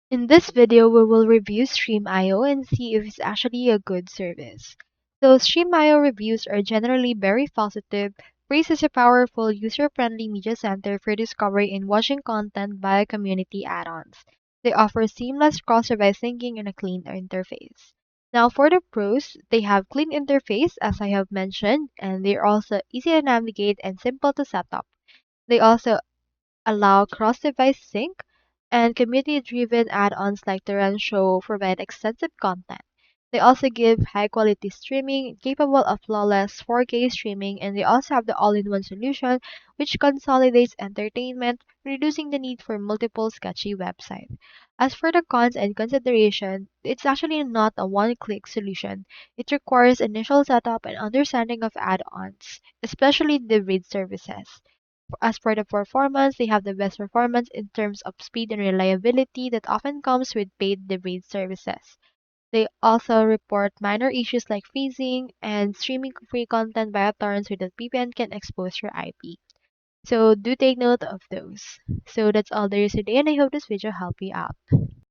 In this video, we will review Stremio and see if it's actually a good service. So Stremio reviews are generally very positive, praised as a powerful, user-friendly media center for discovery and watching content via community add-ons. They offer seamless cross-device syncing and a clean interface. Now for the pros, they have clean interface as I have mentioned, and they're also easy to navigate and simple to set up. They also allow cross-device sync, and community-driven add-ons like the Run Show provide extensive content. They also give high-quality streaming capable of flawless 4K streaming, and they also have the all-in-one solution which consolidates entertainment, reducing the need for multiple sketchy websites. As for the cons and consideration, it's actually not a one-click solution. It requires initial setup and understanding of add-ons, especially the read services. As for the performance, they have the best performance in terms of speed and reliability that often comes with paid device services. They also report minor issues like freezing and streaming free content via torrents without VPN can expose your IP. So do take note of those. So that's all there is today, and I hope this video helped you out.